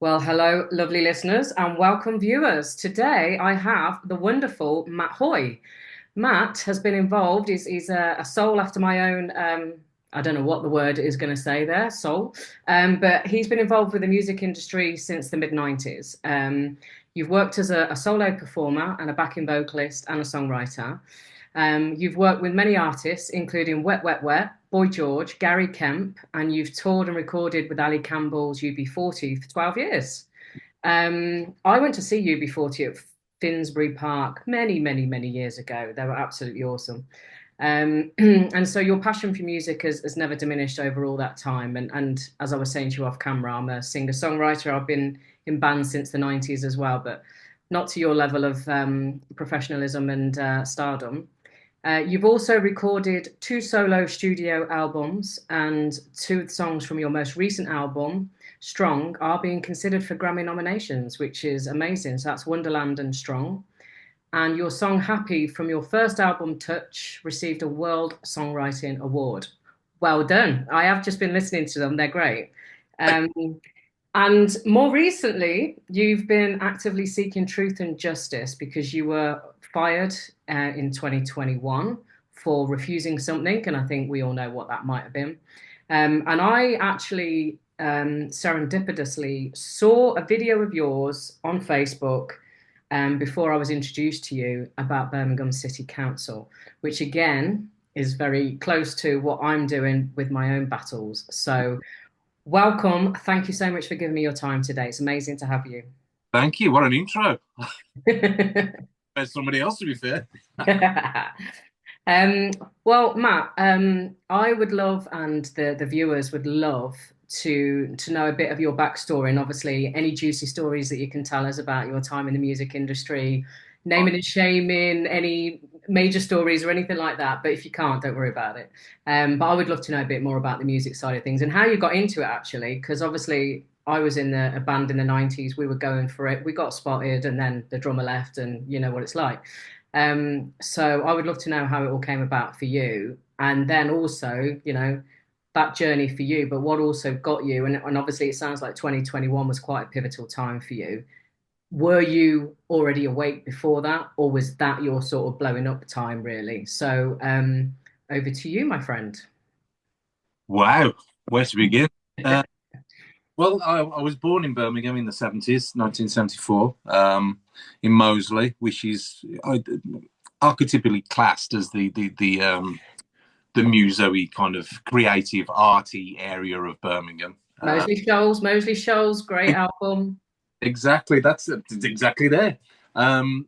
Well, hello, lovely listeners, and welcome viewers. Today I have the wonderful Matt Hoy. Matt has been involved, he's a soul after my own, I don't know what the word is going to say there, soul, but he's been involved with the music industry since the mid 90s. You've worked as a solo performer and a backing vocalist and a songwriter. You've worked with many artists, including Wet Wet Wet, Boy George, Gary Kemp, and you've toured and recorded with Ali Campbell's UB40 for 12 years. I went to see UB40 at Finsbury Park many, many, many years ago. They were absolutely awesome. And so your passion for music has never diminished over all that time. And as I was saying to you off camera, I'm a singer-songwriter. I've been in bands since the 90s as well, but not to your level of professionalism and stardom. You've also recorded two solo studio albums, and two songs from your most recent album, Strong, are being considered for Grammy nominations, which is amazing. So that's Wonderland and Strong. And your song Happy from your first album, Touch, received a World Songwriting Award. Well done. I have just been listening to them. They're great. And more recently, you've been actively seeking truth and justice because you were fired in 2021 for refusing something. And I think we all know what that might have been. And I actually serendipitously saw a video of yours on Facebook before I was introduced to you about Birmingham City Council, which again is very close to what I'm doing with my own battles. So welcome. Thank you so much for giving me your time today. It's amazing to have you. Thank you. What an intro. There's somebody else, to be fair. Well, Matt, I would love, and the viewers would love to know a bit of your backstory, and obviously any juicy stories that you can tell us about your time in the music industry, naming and shaming, any major stories or anything like that. But if you can't, don't worry about it. But I would love to know a bit more about the music side of things and how you got into it, actually, because obviously I was in a band in the 90s. We were going for it. We got spotted and then the drummer left, and you know what it's like. So I would love to know how it all came about for you. And then also, you know, that journey for you, but what also got you, and obviously it sounds like 2021 was quite a pivotal time for you. Were you already awake before that, or was that your sort of blowing up time, really? So over to you, my friend. Wow, where to begin? Well, I was born in Birmingham in the 70s, 1974, in Moseley, which is archetypally classed as the muso-y kind of creative, arty area of Birmingham. Moseley Shoals, great album. Exactly, that's exactly there. And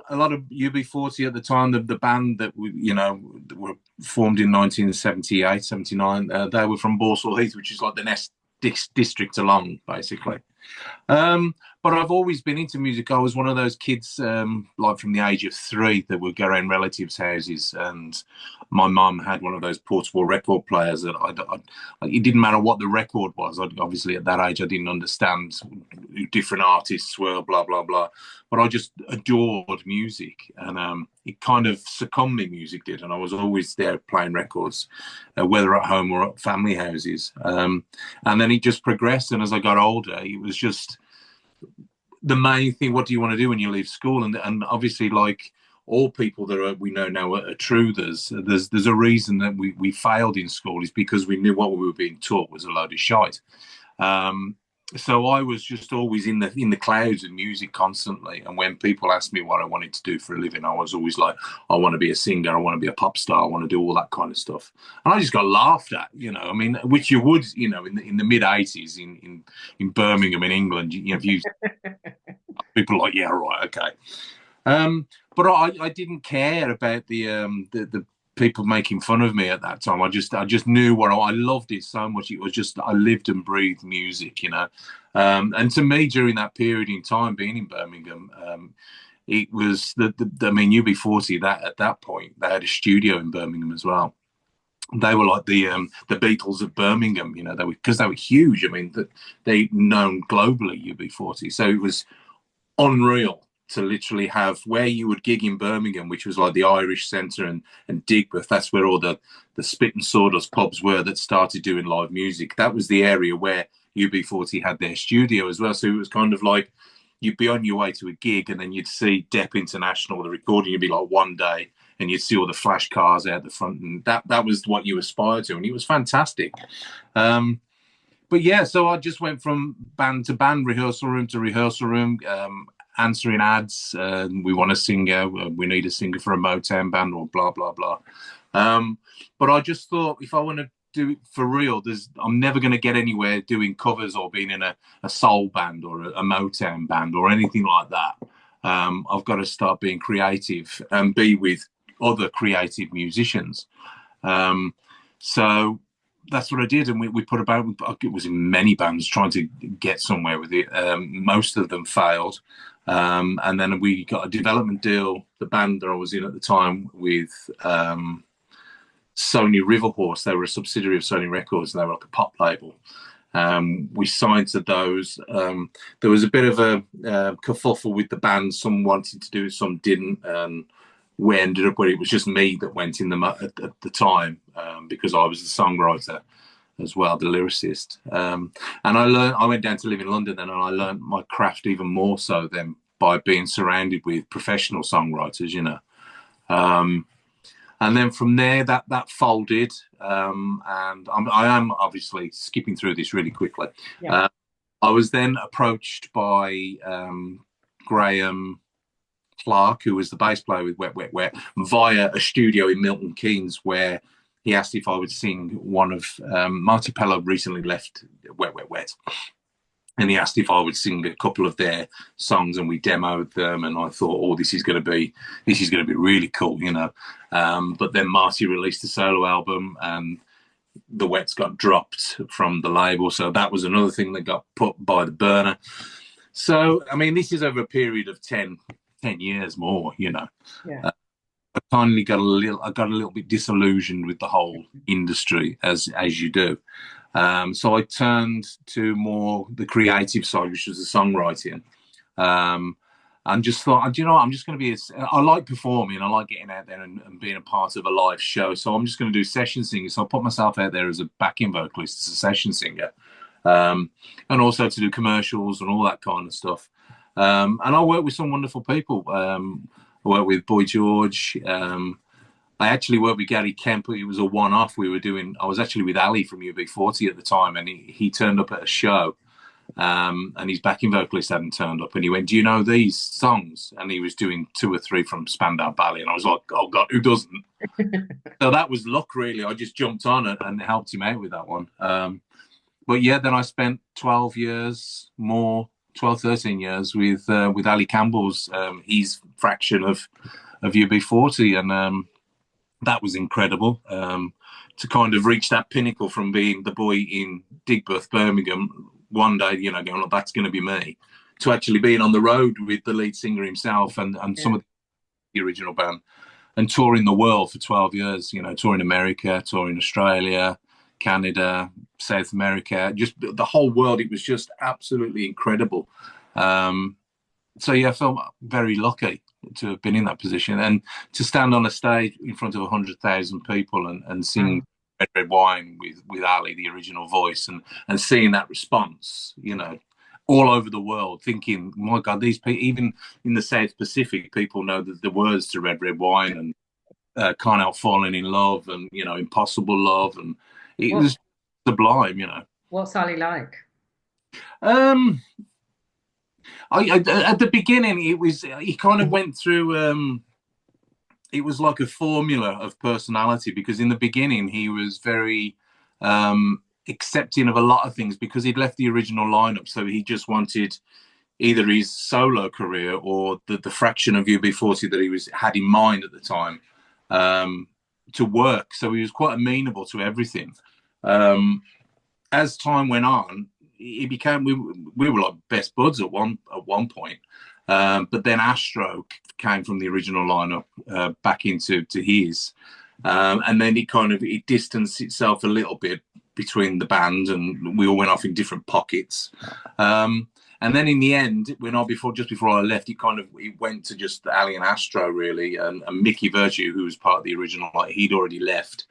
a lot of UB40 at the time, the band that were formed in 1978, 79, they were from Borsall Heath, which is like the next district along, basically. But I've always been into music. I was one of those kids, like from the age of 3, that would go around relatives' houses, and my mum had one of those portable record players that it didn't matter what the record was. Obviously, at that age, I didn't understand who different artists were, blah, blah, blah. But I just adored music, and it kind of succumbed me, music did. And I was always there playing records, whether at home or at family houses. And then it just progressed. And as I got older, it was just the main thing. What do you want to do when you leave school? And obviously, like all people that we know now are truthers, there's a reason that we failed in school, is because we knew what we were being taught was a load of shite. So I was just always in the clouds of music constantly. And when people asked me what I wanted to do for a living, I was always like, I want to be a singer, I want to be a pop star, I want to do all that kind of stuff. And I just got laughed at, I mean, which you would, in the mid 80s in Birmingham, in England, if you people are like, yeah, right, okay. But I didn't care about the people making fun of me at that time. I just knew what I loved it so much. It was just, I lived and breathed music, and to me, during that period in time being in Birmingham, it was I mean, UB40, that at that point they had a studio in Birmingham as well. They were like the Beatles of Birmingham, because they were huge. I mean, they known globally, UB40. So it was unreal to literally have where you would gig in Birmingham, which was like the Irish Centre and Digbeth. That's where all the Spit and Sawdust pubs were that started doing live music. That was the area where UB40 had their studio as well. So it was kind of like you'd be on your way to a gig and then you'd see Depp International, the recording, you'd be like one day and you'd see all the flash cars out the front, and that was what you aspired to, and it was fantastic. But yeah, so I just went from band to band, rehearsal room to rehearsal room, answering ads. We want a singer, we need a singer for a Motown band, or blah, blah, blah. But I just thought, if I want to do it for real, I'm never going to get anywhere doing covers or being in a soul band or a Motown band or anything like that. I've got to start being creative and be with other creative musicians. So that's what I did, and we put about, it was in many bands trying to get somewhere with it. Most of them failed. And then we got a development deal, the band that I was in at the time, with Sony Riverhorse. They were a subsidiary of Sony Records, and they were like a pop label. We signed to those. There was a bit of a kerfuffle with the band. Some wanted to do it, some didn't. We ended up where it was just me that went in at the time, because I was the songwriter as well, the lyricist. And I went down to live in London then, and I learned my craft even more so then by being surrounded with professional songwriters, you know. And then from there, that folded. And I am obviously skipping through this really quickly. Yeah. I was then approached by Graham Clark, who was the bass player with Wet, Wet, Wet, via a studio in Milton Keynes, where he asked if I would sing one of Marty Pellow recently left Wet, Wet, Wet. And he asked if I would sing a couple of their songs, and we demoed them. And I thought, oh, this is going to be really cool, you know. But then Marty released a solo album, and the Wets got dropped from the label. So that was another thing that got put by the burner. So, I mean, this is over a period of 10 years more, you know. Yeah. I finally got a little bit disillusioned with the whole industry, as you do. So I turned to more the creative side, which was the songwriting. And just thought, you know what, I'm just going to I like performing, I like getting out there and being a part of a live show. So I'm just going to do session singing. So I put myself out there as a backing vocalist, as a session singer, and also to do commercials and all that kind of stuff. And I work with some wonderful people. I work with Boy George. I actually worked with Ali Campbell. It was a one-off. I was actually with Ali from UB40 at the time, and he turned up at a show, and his backing vocalist hadn't turned up, and he went, "Do you know these songs?" And he was doing 2 or 3 from Spandau Ballet, and I was like, "Oh God, who doesn't?" So that was luck, really. I just jumped on it and helped him out with that one. But yeah, then I spent 13 years with Ali Campbell's, his fraction of UB40, and that was incredible, to kind of reach that pinnacle from being the boy in Digbeth, Birmingham, one day, you know, going, "Oh, that's going to be me," to actually being on the road with the lead singer himself and some of the original band, and touring the world for 12 years, you know, touring America, touring Australia, Canada, South America, just the whole world. It was just absolutely incredible. So yeah, I felt very lucky to have been in that position, and to stand on a stage in front of 100,000 people and sing Red Red Wine with Ali, the original voice, and seeing that response, you know, all over the world, thinking, my God, these people, even in the South Pacific, people know the words to Red Red Wine, and Can't Help Falling in Love, and, you know, Impossible Love, and it was sublime, you know. What's Ali like? At the beginning, he kind of went through. It was like a formula of personality, because in the beginning he was very accepting of a lot of things, because he'd left the original lineup, so he just wanted either his solo career or the fraction of UB40 that he had in mind at the time to work. So he was quite amenable to everything. As time went on, he became, we were like best buds at one point, but then Astro came from the original lineup back into his, and then it distanced itself a little bit between the band, and we all went off in different pockets. And then in the end, just before I left, it went to just Ali and Astro, really, and Mickey Virtue, who was part of the original, like, he'd already left.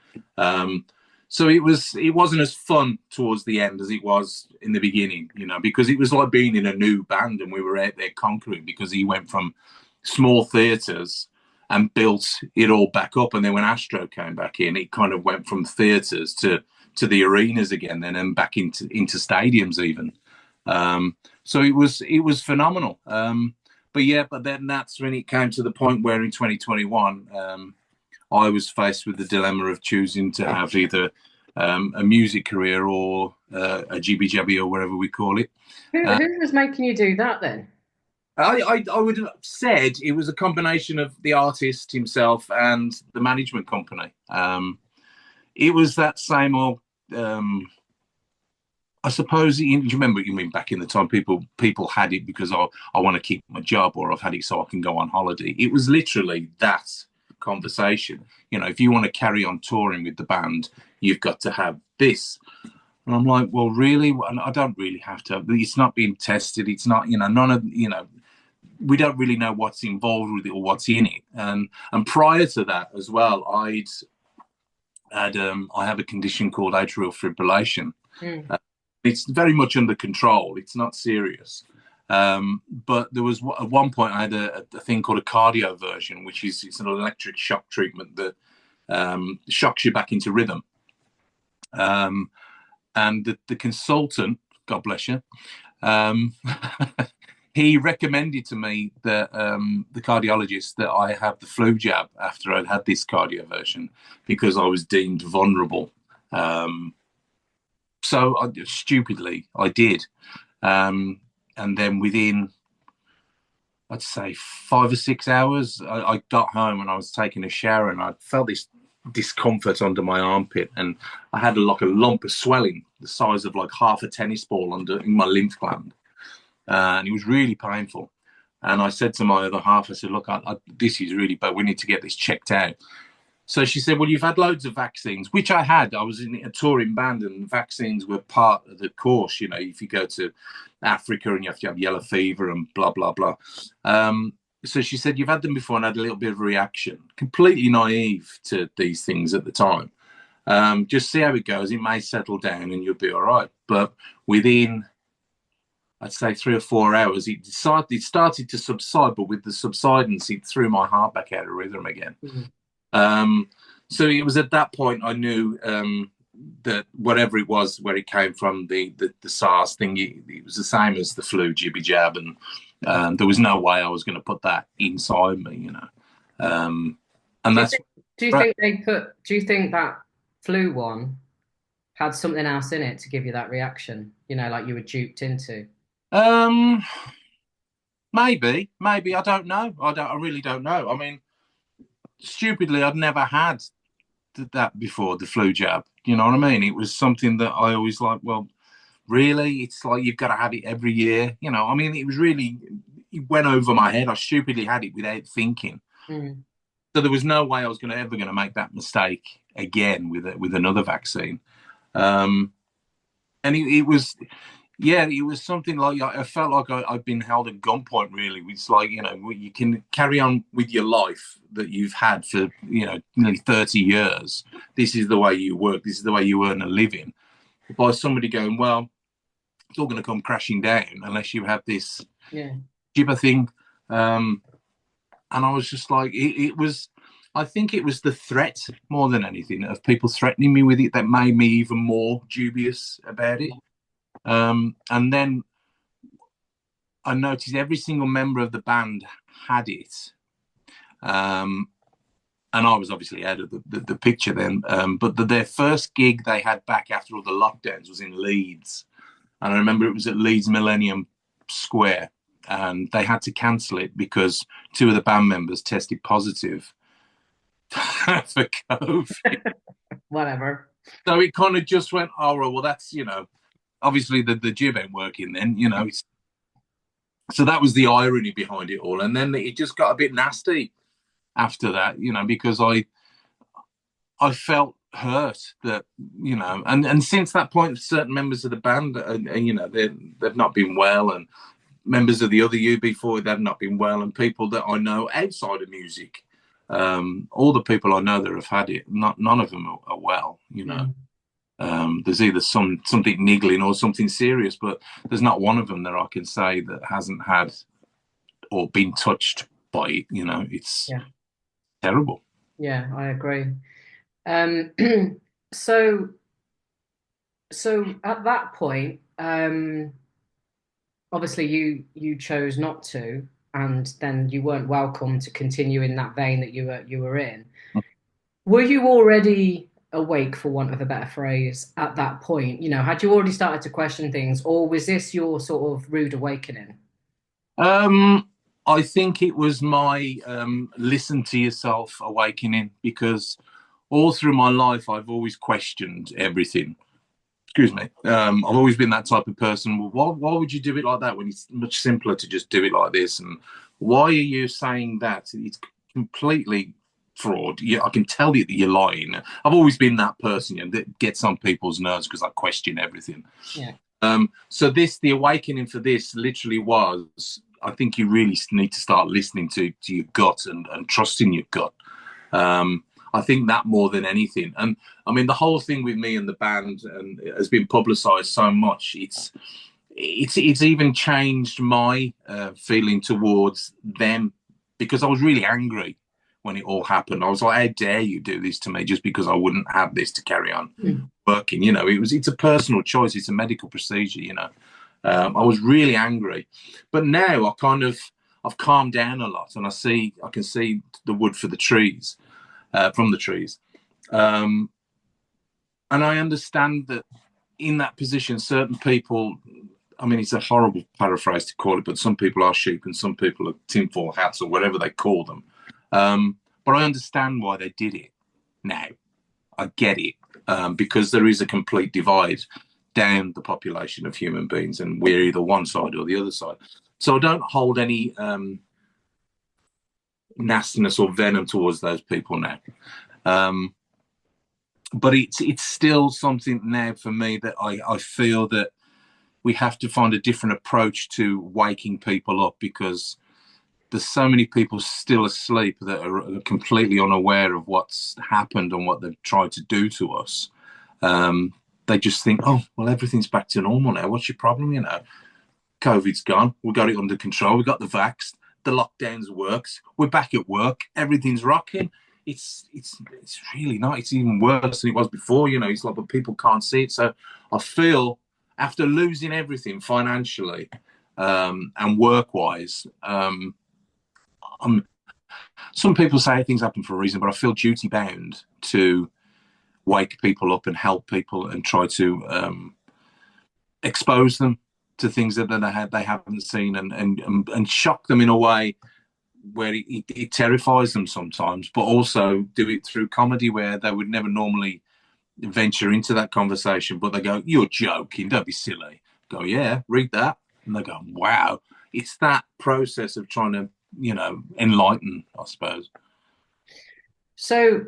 So it wasn't as fun towards the end as it was in the beginning, you know, because it was like being in a new band and we were out there conquering, because he went from small theatres and built it all back up. And then when Astro came back in, it kind of went from theatres to the arenas again, and back into stadiums even. So it was phenomenal. But then that's when it came to the point where in 2021, I was faced with the dilemma of choosing to have either a music career or a jibby jabby or whatever we call it. Who was making you do that then? I would have said it was a combination of the artist himself and the management company. It was that same old. I suppose you remember. You mean back in the time, people had it because I want to keep my job, or I've had it so I can go on holiday. It was literally that conversation. You know, if you want to carry on touring with the band, you've got to have this. And I'm like, well, really? I don't really have to. It's not being tested. It's not, you know, none of, you know, we don't really know what's involved with it or what's in it. And prior to that as well, I have a condition called atrial fibrillation. It's very much under control. It's not serious. But there was at one point I had a thing called a cardioversion, which is it's an electric shock treatment that shocks you back into rhythm. And the consultant, God bless you, he recommended to me that the cardiologist that I have the flu jab after I'd had this cardioversion because I was deemed vulnerable. So stupidly, I did. And then within, I'd say 5 or 6 hours, I got home and I was taking a shower and I felt this discomfort under my armpit, and I had like a lump of swelling the size of like half a tennis ball in my lymph gland. And it was really painful. And I said to my other half, I said, look, this is really bad. We need to get this checked out. So she said, well, you've had loads of vaccines, which I had. I was in a touring band and vaccines were part of the course. You know, if you go to Africa and you have to have yellow fever and blah, blah, blah. So she said, you've had them before, and I had a little bit of a reaction. Completely naive to these things at the time. Just see how it goes. It may settle down and you'll be all right. But within, I'd say 3 or 4 hours, it started to subside. But with the subsidence, it threw my heart back out of rhythm again. So it was at that point I knew that whatever it was, where it came from, the SARS thing, it was the same as the flu jibby jab, and there was no way I was going to put that inside me, you know. And that's. Do you think that flu one had something else in it to give you that reaction? You know, like you were duped into. Maybe I don't know. I really don't know. I mean, stupidly, I'd never had that before, the flu jab. You know what I mean? It was something that I always like, well, really? It's like you've got to have it every year. You know, I mean, it went over my head. I stupidly had it without thinking. So there was no way I was ever going to make that mistake again with another vaccine. And it was, yeah, it was something like I felt like I'd been held at gunpoint, really. It's like, you know, you can carry on with your life that you've had for, you know, nearly 30 years. This is the way you work. This is the way you earn a living. By somebody going, well, it's all going to come crashing down unless you have this jibber thing. And I was just like, I think it was the threat more than anything of people threatening me with it that made me even more dubious about it. And then I noticed every single member of the band had it. And I was obviously out of the picture then. But their first gig they had back after all the lockdowns was in Leeds. And I remember it was at Leeds Millennium Square. And they had to cancel it because 2 of the band members tested positive for COVID. Whatever. So it kind of just went, oh, well, that's, you know, obviously the jib ain't working then, you know. So that was the irony behind it all. And then it just got a bit nasty after that, you know, because I felt hurt that, you know, and since that point, certain members of the band, you know, they've not been well, and members of the other UB40, they've not been well, and people that I know outside of music, all the people I know that have had it, none of them are well, you know. There's either something niggling or something serious, but there's not one of them that I can say that hasn't had or been touched by it. It's terrible. Yeah, I agree. Um, so at that point, obviously you chose not to, and then you weren't welcome to continue in that vein that you were in. Were you already awake, for want of a better phrase, at that point? Had you already started to question things, or was this your sort of rude awakening? I think it was my listen to yourself awakening, because all through my life I've always questioned everything. Excuse me. I've always been that type of person. Well, why would you do it like that when it's much simpler to just do it like this? And why are you saying that? It's completely fraud. I can tell you that you're lying. I've always been that person, that gets on people's nerves because I question everything. Yeah. So the awakening for this literally was, I think you really need to start listening to your gut and trusting your gut. I think that more than anything. And I mean, the whole thing with me and the band has been publicized so much. It's even changed my feeling towards them, because I was really angry when it all happened. I was like, how dare you do this to me just because I wouldn't have this to carry on working? It's a personal choice. It's a medical procedure, I was really angry. But now I've calmed down a lot, and I can see the wood for the trees. From the trees. And I understand that in that position, certain people, I mean, it's a horrible paraphrase to call it, but some people are sheep and some people are tinfoil hats or whatever they call them. But I understand why they did it now. I get it, because there is a complete divide down the population of human beings, and we're either one side or the other side. So I don't hold any nastiness or venom towards those people now, but it's still something now for me that I feel that we have to find a different approach to waking people up, because there's so many people still asleep that are completely unaware of what's happened and what they've tried to do to us. They just think, oh well, everything's back to normal now, what's your problem? COVID's gone, we got it under control, we got the vax, the lockdowns works, we're back at work, everything's rocking. It's really not. It's even worse than it was before. It's like, but people can't see it. So I feel, after losing everything financially and work-wise, some people say things happen for a reason, but I feel duty bound to wake people up and help people and try to expose them to things that they haven't seen, and shock them in a way where it terrifies them sometimes, but also do it through comedy where they would never normally venture into that conversation. But they go, "You're joking, don't be silly." I go, "Yeah, read that." And they go, "Wow." It's that process of trying to, enlighten, I suppose. So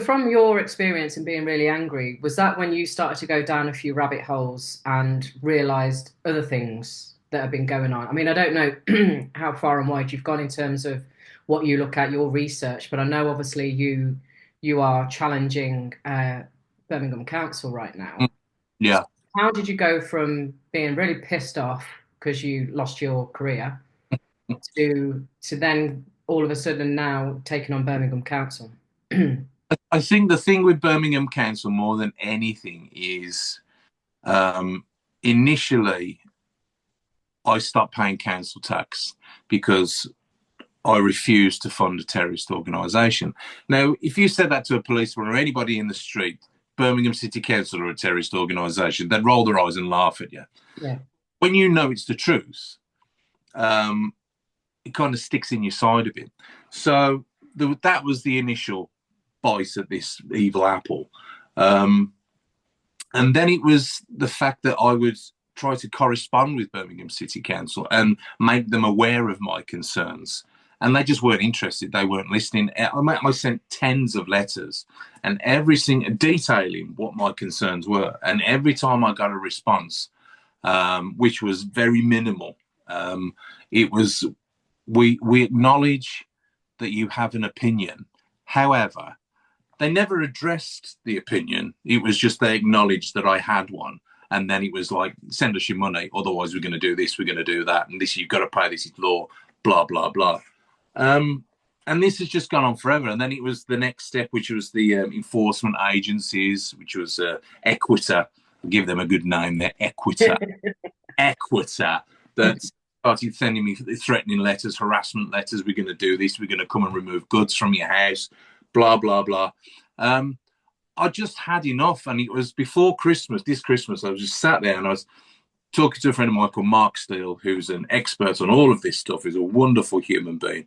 from your experience in being really angry, was that when you started to go down a few rabbit holes and realized other things that have been going on? I mean, I don't know how far and wide you've gone in terms of what you look at, your research, but I know obviously you are challenging Birmingham Council right now. Yeah. So how did you go from being really pissed off because you lost your career to then all of a sudden now taking on Birmingham Council? I think the thing with Birmingham Council more than anything is, initially I stopped paying council tax because I refused to fund a terrorist organisation. Now, if you said that to a policeman or anybody in the street, Birmingham City Council are a terrorist organisation, they'd roll their eyes and laugh at you. Yeah. When you know it's the truth, it kind of sticks in your side a bit. So that was the initial bite at this evil apple. And then it was the fact that I would try to correspond with Birmingham City Council and make them aware of my concerns. And they just weren't interested. They weren't listening. I sent tens of letters and detailing what my concerns were. And every time I got a response, which was very minimal, it was, we acknowledge that you have an opinion. However, they never addressed the opinion. It was just they acknowledged that I had one. And then it was like, send us your money. Otherwise, we're going to do this, we're going to do that. And this, you've got to pay, this is law, blah, blah, blah. And this has just gone on forever. And then it was the next step, which was the enforcement agencies, which was Equita. I'll give them a good name there, Equita. Equita, that started sending me threatening letters, harassment letters. We're going to do this. We're going to come and remove goods from your house, blah, blah, blah. I just had enough. And it was before Christmas, this Christmas, I was just sat there and I was talking to a friend of mine called Mark Steele, who's an expert on all of this stuff. He's a wonderful human being.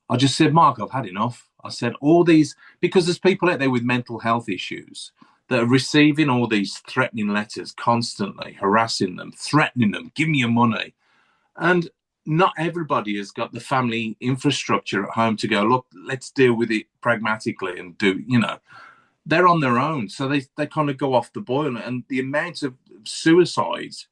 I just said, Mark, I've had enough. I said, all these, because there's people out there with mental health issues that are receiving all these threatening letters constantly, harassing them, threatening them, give me your money. And not everybody has got the family infrastructure at home to go, look, let's deal with it pragmatically and do, you know, they're on their own. So they kind of go off the boil. And the amount of suicides,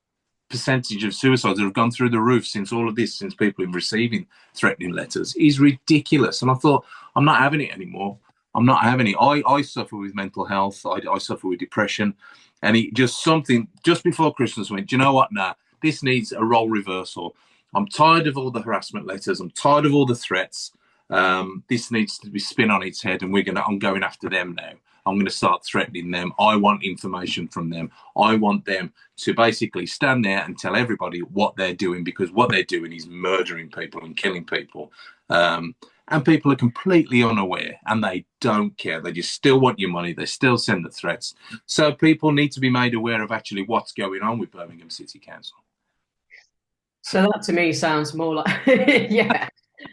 percentage of suicides that have gone through the roof since all of this, since people have been receiving threatening letters, is ridiculous. And I thought, I'm not having it anymore. I'm not having it. I suffer with mental health. I suffer with depression. And it just something, just before Christmas, went, do you know what? Nah, this needs a role reversal. I'm tired of all the harassment letters. I'm tired of all the threats. This needs to be spin on its head, and I'm going after them now. I'm going to start threatening them. I want information from them. I want them to basically stand there and tell everybody what they're doing, because what they're doing is murdering people and killing people. And people are completely unaware and they don't care. They just still want your money. They still send the threats. So people need to be made aware of actually what's going on with Birmingham City Council. So that to me sounds more like, yeah.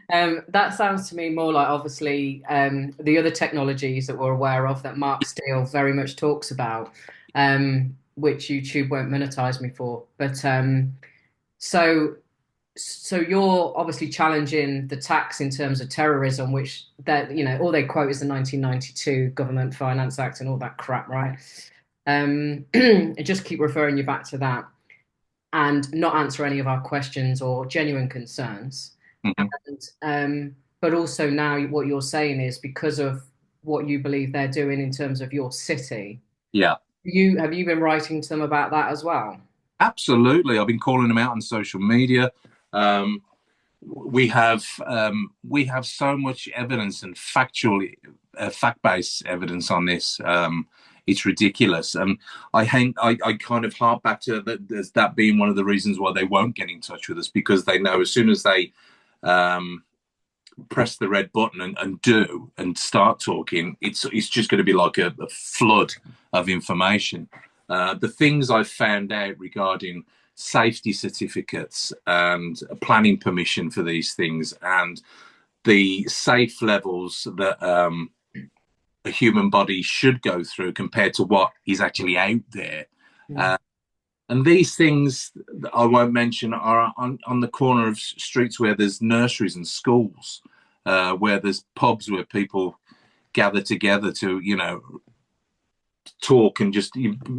That sounds to me more like, obviously, the other technologies that we're aware of that Mark Steele very much talks about, which YouTube won't monetize me for. But so you're obviously challenging the tax in terms of terrorism, which that, you know, all they quote is the 1992 Government Finance Act and all that crap, right? And just keep referring you back to that and not answer any of our questions or genuine concerns. And, but also now what you're saying is because of what you believe they're doing in terms of your city. Yeah. Have you been writing to them about that as well? Absolutely. I've been calling them out on social media. We have so much evidence and fact-based evidence on this. It's ridiculous. And I kind of harp back to that being one of the reasons why they won't get in touch with us, because they know as soon as they press the red button and start talking, it's just going to be like a flood of information. The things I've found out regarding safety certificates and planning permission for these things and the safe levels that a human body should go through compared to what is actually out there. Yeah. And these things that I won't mention are on the corner of streets where there's nurseries and schools, where there's pubs where people gather together to, you know, talk and just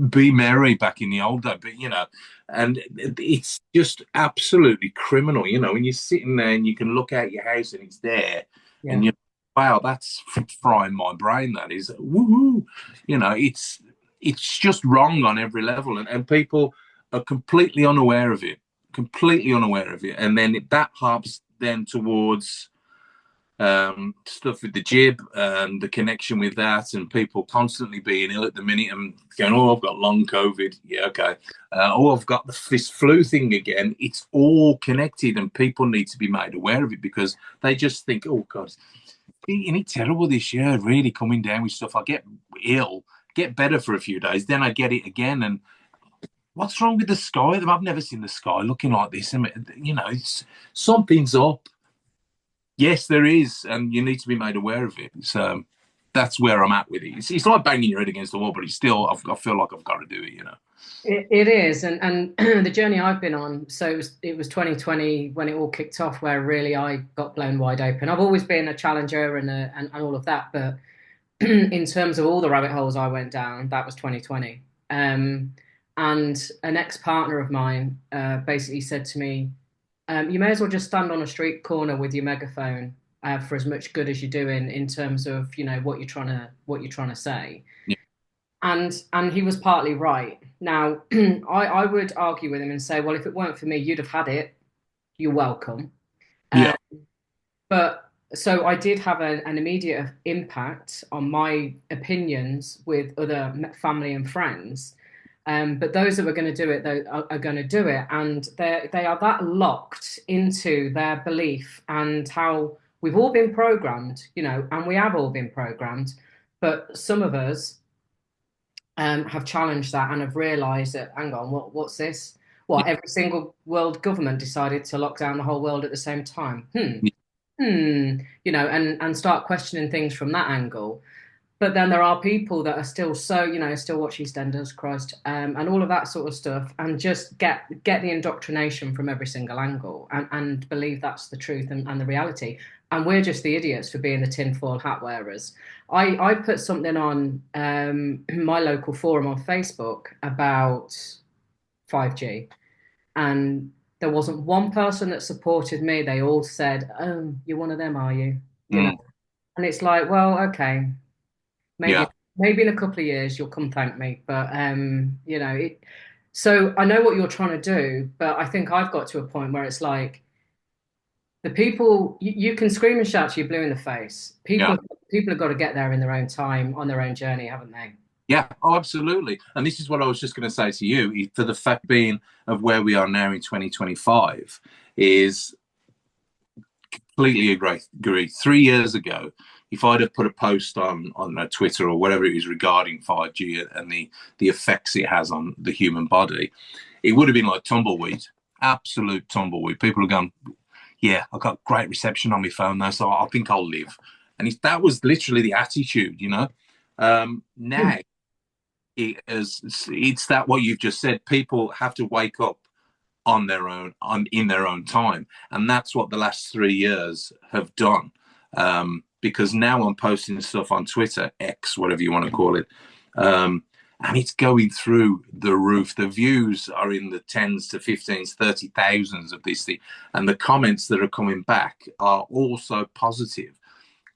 be merry back in the old day. But, you know, and it's just absolutely criminal, you know, when you're sitting there and you can look out your house and it's there. Yeah. And you're, wow, that's frying my brain. That is, woohoo. You know, it's just wrong on every level, and people are completely unaware of it. And then that harps then towards stuff with the jib and the connection with that, and people constantly being ill at the minute and going, oh, I've got long COVID. Yeah, okay. Oh, I've got this flu thing again. It's all connected, and people need to be made aware of it, because they just think, oh, God, isn't it terrible this year, really coming down with stuff? I get ill, get better for a few days, then I get it again. And what's wrong with the sky? I've never seen the sky looking like this. You know, something's up. Yes, there is, and you need to be made aware of it. So that's where I'm at with it. It's like banging your head against the wall, but it's still, I feel like I've got to do it, you know. It is, and the journey I've been on. So it was 2020 when it all kicked off, where really I got blown wide open. I've always been a challenger and all of that, but in terms of all the rabbit holes I went down, that was 2020. And an ex-partner of mine basically said to me, you may as well just stand on a street corner with your megaphone for as much good as you're doing in terms of, you know, what you're trying to say. Yeah. And he was partly right. Now, I would argue with him and say, well, if it weren't for me, you'd have had it. You're welcome. Yeah. But so I did have an immediate impact on my opinions with other family and friends. But those that were going to do it, though, are going to do it, and they are that locked into their belief and how we've all been programmed, you know, and we have all been programmed. But some of us have challenged that and have realised that, hang on, what's this? What, every single world government decided to lock down the whole world at the same time? You know, and start questioning things from that angle. But then there are people that are still so, you know, still watch EastEnders, Christ, and all of that sort of stuff, and just get the indoctrination from every single angle and believe that's the truth and the reality. And we're just the idiots for being the tinfoil hat wearers. I put something on my local forum on Facebook about 5G, and there wasn't one person that supported me. They all said, "Oh, you're one of them, are you?" You know, and it's like, well, okay, maybe in a couple of years you'll come thank me. But you know, so I know what you're trying to do, but I think I've got to a point where it's like the people you can scream and shout till you're blue in the face. People have got to get there in their own time, on their own journey, haven't they? Yeah, oh, absolutely. And this is what I was just going to say to you, for the fact being of where we are now in 2025, is completely agree. 3 years ago, if I'd have put a post on Twitter or whatever it is regarding 5G and the effects it has on the human body, it would have been like tumbleweed, absolute tumbleweed. People have gone, yeah, I've got great reception on my phone now, so I think I'll live. And that was literally the attitude, you know. Now, it's that what you've just said. People have to wake up on their own, in their own time, and that's what the last 3 years have done. Because now I'm posting stuff on Twitter, X, whatever you want to call it, and it's going through the roof. The views are in the 10s to 15s, 30,000s of this thing, and the comments that are coming back are also positive.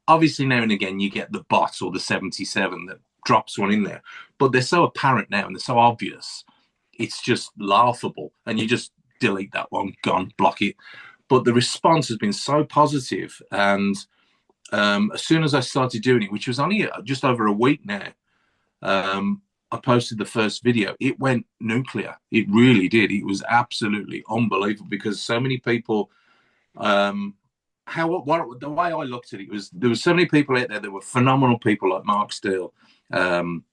Obviously, now and again, you get the bot or the 77 that drops one in there, but they're so apparent now and they're so obvious. It's just laughable, and you just delete that one, gone, block it. But the response has been so positive, and as soon as I started doing it, which was only just over a week now, I posted the first video. It went nuclear. It really did. It was absolutely unbelievable because so many people. The way I looked at it was there were so many people out there that were phenomenal people like Mark Steele, Ian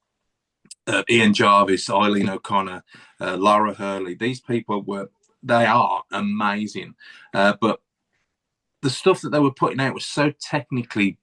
Jarvis, Eileen O'Connor, Laura Hurley. These people they are amazing. But the stuff that they were putting out was so technically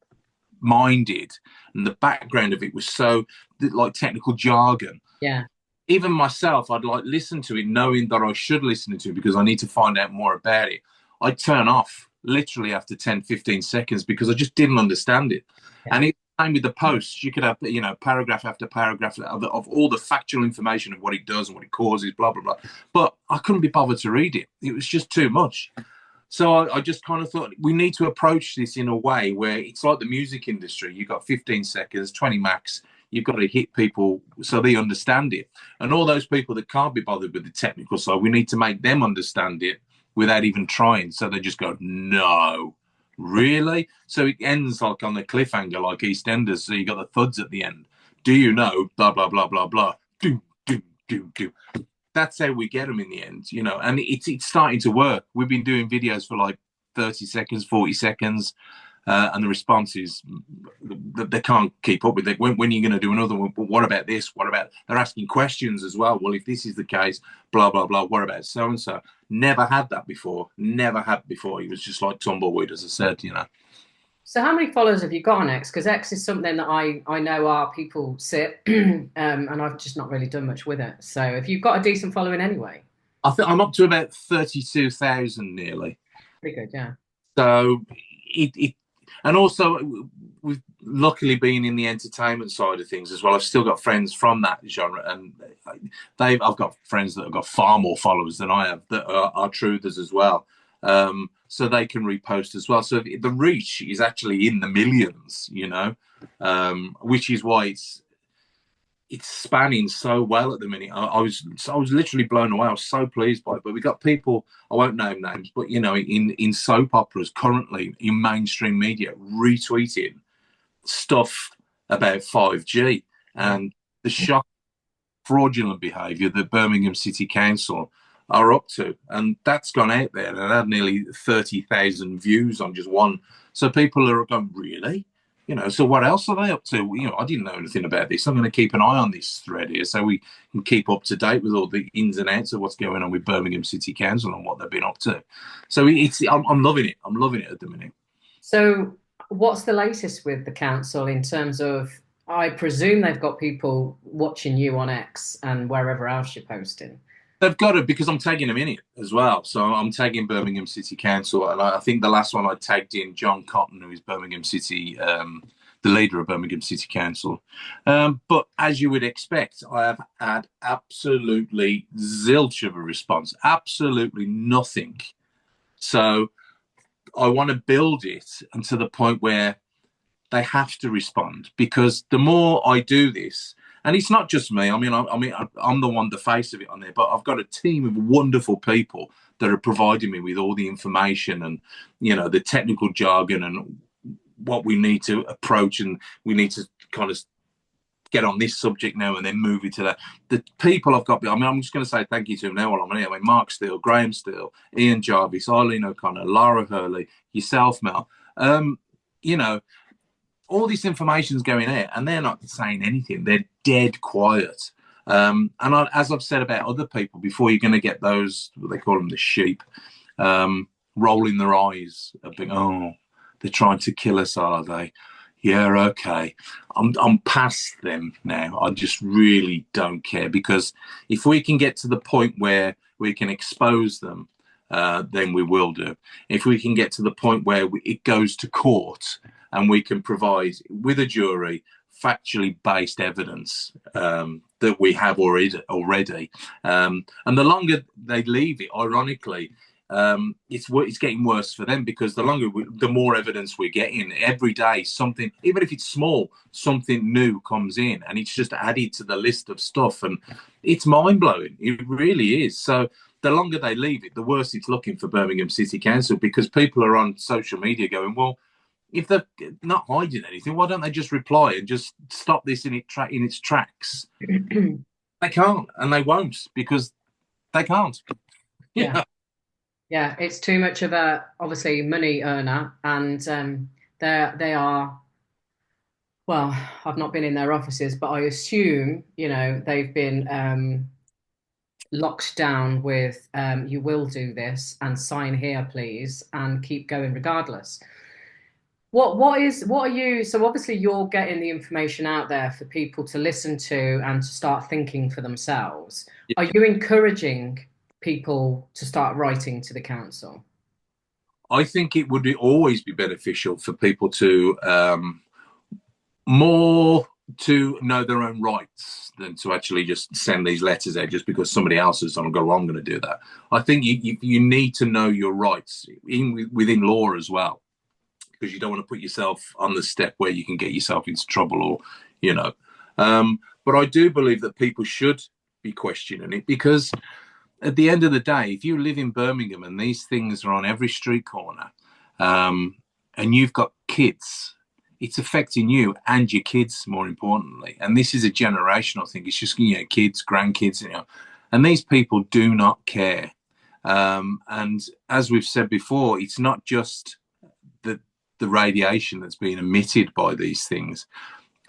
minded, and the background of it was so like technical jargon. Yeah. Even myself, I'd like listen to it knowing that I should listen to it because I need to find out more about it. I'd turn off literally after 10, 15 seconds because I just didn't understand it. Yeah. And it's the same with the posts. You could have, you know, paragraph after paragraph of all the factual information of what it does and what it causes, blah, blah, blah. But I couldn't be bothered to read it. It was just too much. So I just kind of thought we need to approach this in a way where it's like the music industry. You've got 15 seconds, 20 max. You've got to hit people so they understand it. And all those people that can't be bothered with the technical side, we need to make them understand it without even trying. So they just go, no, really? So it ends like on the cliffhanger, like EastEnders. So you got the thuds at the end. Do you know, blah, blah, blah, blah, blah. Do. That's how we get them in the end, you know, and it's starting to work. We've been doing videos for like 30 seconds, 40 seconds, and the response is they can't keep up with it. When are you going to do another one? But what about this? What about, they're asking questions as well. Well, if this is the case, blah, blah, blah, what about so-and-so? Never had that before. It was just like tumbleweed, as I said, you know. So how many followers have you got on X? Because X is something that I know our people sit, and I've just not really done much with it. So have you got a decent following anyway? I think I'm up to about 32,000 nearly. Pretty good, yeah. So and also we've luckily been in the entertainment side of things as well. I've still got friends from that genre, and I've got friends that have got far more followers than I have that are truthers as well. so they can repost as well. So the reach is actually in the millions, which is why it's spanning so well at the minute. I was literally blown away. I was so pleased by it. But we got people, I won't name names, but in soap operas currently in mainstream media retweeting stuff about 5G and the shock fraudulent behaviour that Birmingham City Council are up to, and that's gone out there and had nearly 30,000 views on just one. So people are going, really? So what else are they up to? I didn't know anything about this. I'm going to keep an eye on this thread here so we can keep up to date with all the ins and outs of what's going on with Birmingham City Council and what they've been up to. So I'm loving it. I'm loving it at the minute. So what's the latest with the council in terms of, I presume they've got people watching you on X and wherever else you're posting? They've got it because I'm tagging them in it as well. So I'm tagging Birmingham City Council. And I think the last one I tagged in John Cotton, who is Birmingham City, the leader of Birmingham City Council. But as you would expect, I have had absolutely zilch of a response, absolutely nothing. So I want to build it and to the point where they have to respond, because the more I do this, and it's not just me. I'm the one, the face of it on there, but I've got a team of wonderful people that are providing me with all the information and, the technical jargon and what we need to approach, and we need to kind of get on this subject now and then move it to that. The people I've got, I'm just going to say thank you to them now while I'm here. Mark Steele, Graham Steele, Ian Jarvis, Eileen O'Connor, Laura Hurley, yourself, Mel. All this information's going out and they're not saying anything. They're dead quiet. As I've said about other people before, you're going to get those, what they call them, the sheep, rolling their eyes, being, oh, they're trying to kill us, are they? Yeah, okay. I'm past them now. I just really don't care, because if we can get to the point where we can expose them, then we will do. If we can get to the point where it goes to court and we can provide with a jury factually based evidence that we have already. And the longer they leave it, ironically, it's getting worse for them, because the more evidence we're getting every day, something, even if it's small, something new comes in, and it's just added to the list of stuff, and it's mind blowing. It really is. So the longer they leave it, the worse it's looking for Birmingham City Council, because people are on social media going, well, if they're not hiding anything, why don't they just reply and just stop this in its tracks? They can't, and they won't, because they can't. Yeah. Yeah, it's too much of a, obviously, money earner, and they are, well, I've not been in their offices, but I assume, they've been locked down with, you will do this and sign here, please, and keep going regardless. What are you, so obviously you're getting the information out there for people to listen to and to start thinking for themselves. Yeah. Are you encouraging people to start writing to the council? I think it would always be beneficial for people to more to know their own rights than to actually just send these letters out just because somebody else has done and go, well, I'm going to do that. I think you need to know your rights within law as well, because you don't want to put yourself on the step where you can get yourself into trouble, or, but I do believe that people should be questioning it, because at the end of the day, if you live in Birmingham and these things are on every street corner, and you've got kids, it's affecting you and your kids, more importantly. And this is a generational thing. It's just, kids, grandkids, and these people do not care. And as we've said before, it's not just the radiation that's being emitted by these things.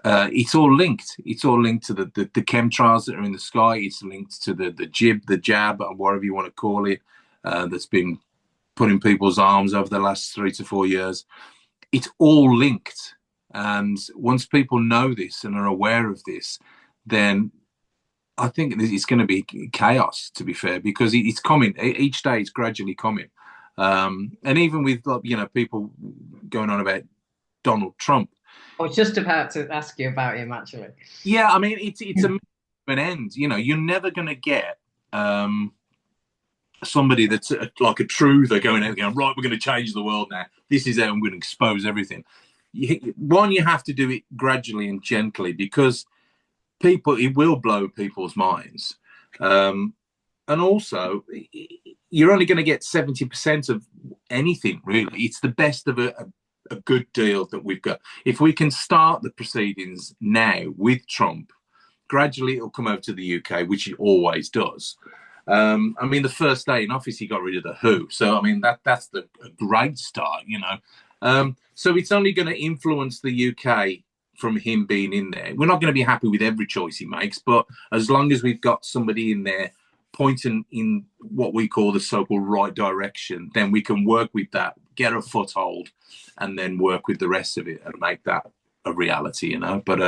It's all linked. It's all linked to the chemtrails that are in the sky. It's linked to the jab, or whatever you want to call it, that's been put in people's arms over the last 3 to 4 years. It's all linked. And once people know this and are aware of this, then I think it's going to be chaos, to be fair, because it's coming. Each day it's gradually coming. And even with, people going on about Donald Trump, I was just about to ask you about him, actually. Yeah, I mean, it's an end. You're never going to get somebody that's like a truther going out going, right, we're going to change the world now. This is how I'm going to expose everything. One, you have to do it gradually and gently because it will blow people's minds. And also, you're only going to get 70% of anything, really. It's the best of a good deal that we've got. If we can start the proceedings now with Trump, gradually it'll come over to the UK, which it always does. I mean, the first day in office, he got rid of the WHO. So, I mean, that's a great start, you know. So it's only going to influence the UK from him being in there. We're not going to be happy with every choice he makes, but as long as we've got somebody in there pointing in what we call the so-called right direction, then we can work with that, get a foothold, and then work with the rest of it and make that a reality, you know. But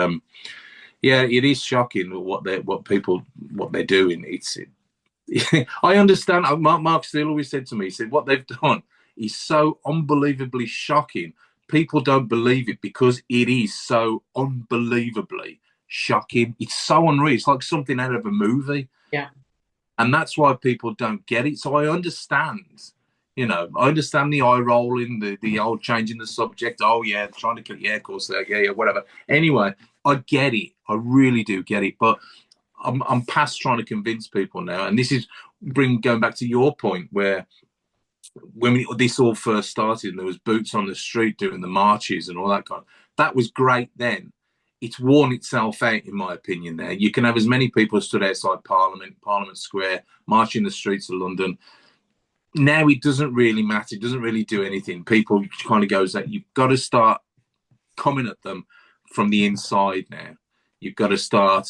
yeah, it is shocking what they're doing. I understand. Mark Steele always said to me, he said, what they've done is so unbelievably shocking. People don't believe it because it is so unbelievably shocking. It's so unreal. It's like something out of a movie. Yeah. And that's why people don't get it. So I understand, you know, I understand the eye rolling, the old changing the subject. Oh, yeah, trying to kill, yeah, of course, yeah, whatever. Anyway, I get it. I really do get it. But I'm past trying to convince people now. And this is going back to your point where when this all first started and there was boots on the street doing the marches and all that that was great then. It's worn itself out, in my opinion, there. You can have as many people stood outside Parliament Square, marching the streets of London. Now it doesn't really matter. It doesn't really do anything. People kind of goes that you've got to start coming at them from the inside now. You've got to start,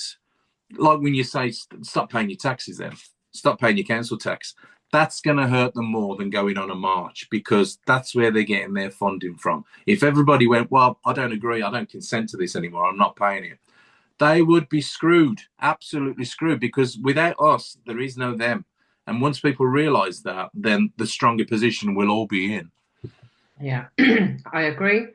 like when you say, stop paying your taxes then. Stop paying your council tax. That's going to hurt them more than going on a march because that's where they're getting their funding from. If everybody went, well, I don't agree, I don't consent to this anymore, I'm not paying it, they would be screwed, absolutely screwed, because without us, there is no them. And once people realise that, then the stronger position we'll all be in. Yeah, I agree.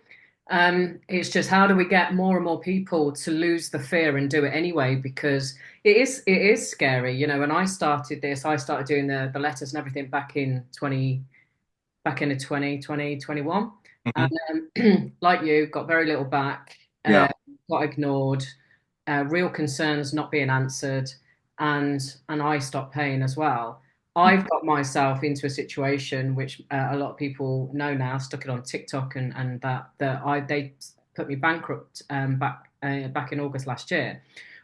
It's just how do we get more and more people to lose the fear and do it anyway? Because it is scary. You know, when I started this, I started doing the letters and everything back in 2021. And like you, got very little back, Yeah. got ignored, real concerns not being answered, and I stopped paying as well. I've got myself into a situation which a lot of people know now, stuck it on TikTok, and they put me bankrupt back in August last year,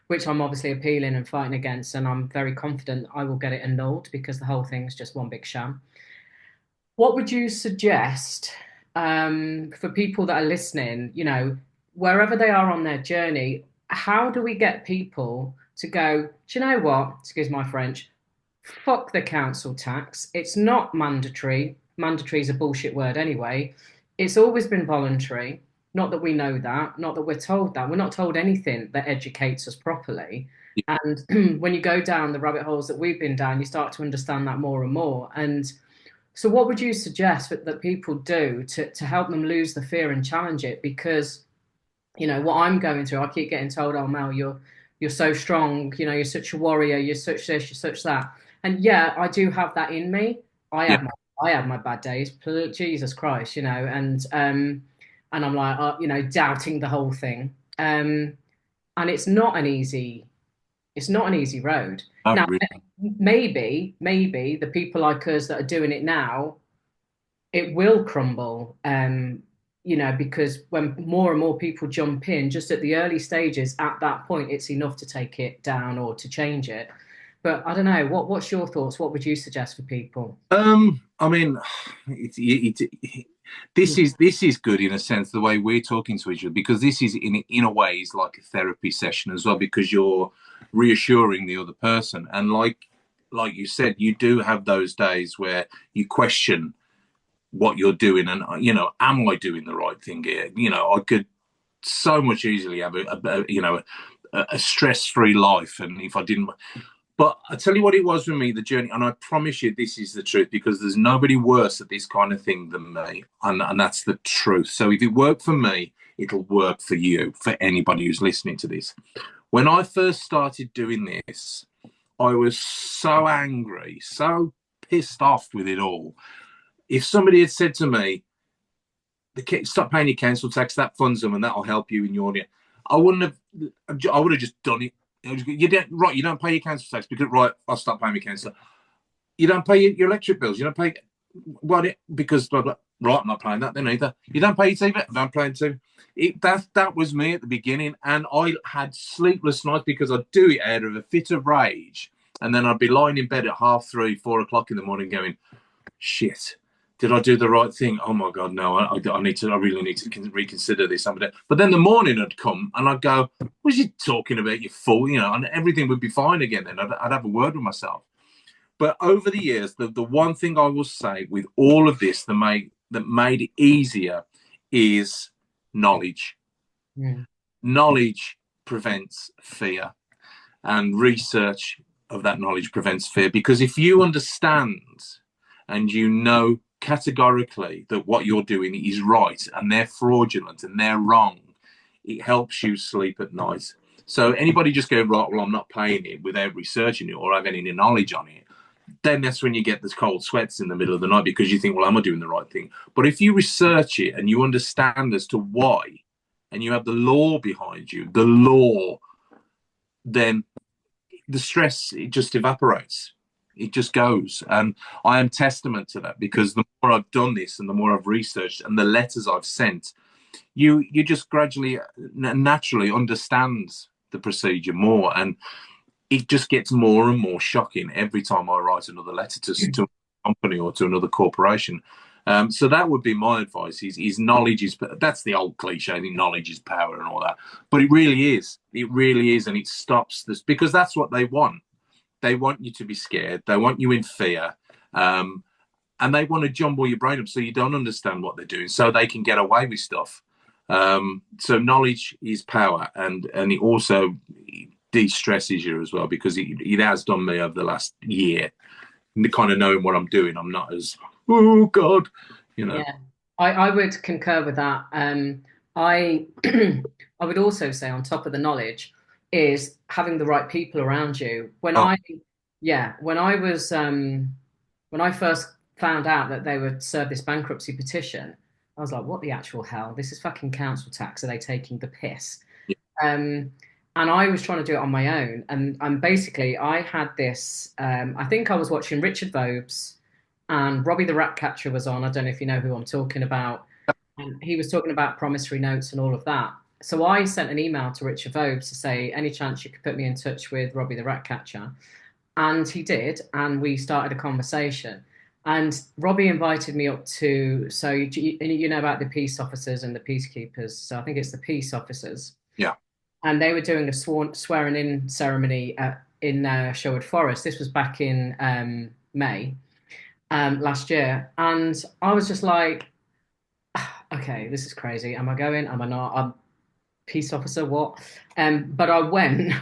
which I'm obviously appealing and fighting against, and I'm very confident I will get it annulled because the whole thing's just one big sham. What would you suggest for people that are listening, you know, wherever they are on their journey? How do we get people to go, do you know what, excuse my French, fuck the council tax. It's not mandatory. Mandatory is a bullshit word anyway. It's always been voluntary. Not that we know that, not that we're told that. We're not told anything that educates us properly. And when you go down the rabbit holes that we've been down, you start to understand that more and more. And so what would you suggest that people do to help them lose the fear and challenge it? Because, you know, what I'm going through, I keep getting told, oh, Mel, you're so strong, you know, you're such a warrior, you're such this, you're such that. And yeah, I do have that in me. I have my bad days. Jesus Christ, you know, and I'm like, you know, doubting the whole thing. And it's not an easy road. Now, really. maybe the people like us that are doing it now, it will crumble. You know, because when more and more people jump in, just at the early stages, at that point, it's enough to take it down or to change it. But I don't know. What's your thoughts? What would you suggest for people? I mean, this is good in a sense, the way we're talking to each other, because this is in a way is like a therapy session as well, because you're reassuring the other person. And like you said, you do have those days where you question what you're doing, and you know, am I doing the right thing here? You know, I could so much easily have a stress-free life, and if I didn't. But I tell you what it was with me, the journey, and I promise you this is the truth, because there's nobody worse at this kind of thing than me, and that's the truth. So if it worked for me, it'll work for you, for anybody who's listening to this. When I first started doing this, I was so angry, so pissed off with it all. If somebody had said to me, stop paying your council tax, that funds them and that'll help you in your, I would have just done it. You don't pay your council tax because, right, I'll stop paying my council. You don't pay your electric bills. You don't pay, because, blah, blah. Right, I'm not paying that then either. You don't pay your TV, I don't pay TV. That was me at the beginning, and I had sleepless nights because I'd do it out of a fit of rage, and then I'd be lying in bed at 3:30, 4 o'clock in the morning going, shit, did I do the right thing? Oh my God, no, I really need to reconsider this. But then the morning would come and I'd go, what was you talking about, you fool? And everything would be fine again then. I'd have a word with myself. But over the years, the one thing I will say with all of this that made it easier is knowledge. Yeah. Knowledge prevents fear, and research of that knowledge prevents fear. Because if you understand and you know categorically that what you're doing is right and they're fraudulent and they're wrong, it helps you sleep at night. So anybody just go, right, well, I'm not paying it without researching it or having any knowledge on it, then that's when you get the cold sweats in the middle of the night because you think, well, am I doing the right thing? But if you research it and you understand as to why, and you have the law behind you, then the stress, it just evaporates. It just goes. And I am testament to that, because the more I've done this and the more I've researched and the letters I've sent, you just gradually, naturally understand the procedure more. And it just gets more and more shocking every time I write another letter to a company or to another corporation. So that would be my advice, is knowledge is, that's the old cliche, I think knowledge is power and all that. But it really is. It really is. And it stops this, because that's what they want. They want you to be scared. They want you in fear. And they want to jumble your brain up so you don't understand what they're doing, so they can get away with stuff. So knowledge is power. And it also de-stresses you as well, because it has done me over the last year, kind of knowing what I'm doing. I'm not as, oh God, Yeah, I would concur with that. I I would also say, on top of the knowledge, is having the right people around you. When I first found out that they would serve this bankruptcy petition, I was like, what the actual hell? This is fucking council tax. Are they taking the piss? Yeah. And I was trying to do it on my own. And basically, I had this, I think I was watching Richard Vobes, and Robbie the Ratcatcher was on. I don't know if you know who I'm talking about. And he was talking about promissory notes and all of that. So I sent an email to Richard Vobes to say, any chance you could put me in touch with Robbie the Ratcatcher? And he did. And we started a conversation. And Robbie invited me up to, so you know about the peace officers and the peacekeepers. So I think it's the peace officers. Yeah. And they were doing a swearing in ceremony in Sherwood Forest. This was back in May last year. And I was just like, okay, this is crazy. Am I going? Am I not? I'm peace officer, what? But I went.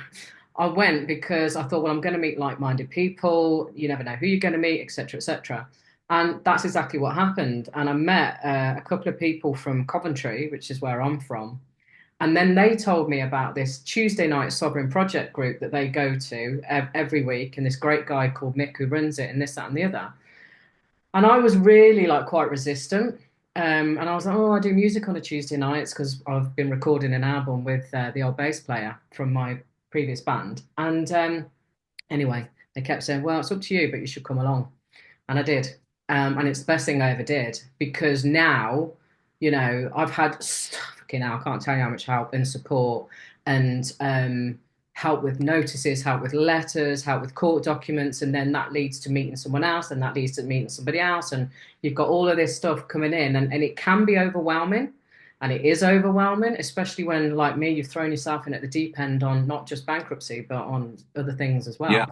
I went because I thought, well, I'm going to meet like-minded people. You never know who you're going to meet, etc., etc. And that's exactly what happened. And I met a couple of people from Coventry, which is where I'm from. And then they told me about this Tuesday night Sovereign Project group that they go to every week, and this great guy called Mick who runs it, and this, that, and the other. And I was really quite resistant. And I was like, oh, I do music on a Tuesday nights because I've been recording an album with the old bass player from my previous band. And anyway, they kept saying, well, it's up to you, but you should come along. And I did. And it's the best thing I ever did, because now, I've had, I can't tell you how much help and support and help with notices, help with letters, help with court documents. And then that leads to meeting someone else, and that leads to meeting somebody else. And you've got all of this stuff coming in, and it can be overwhelming. And it is overwhelming, especially when, like me, you've thrown yourself in at the deep end on not just bankruptcy, but on other things as well. Yeah.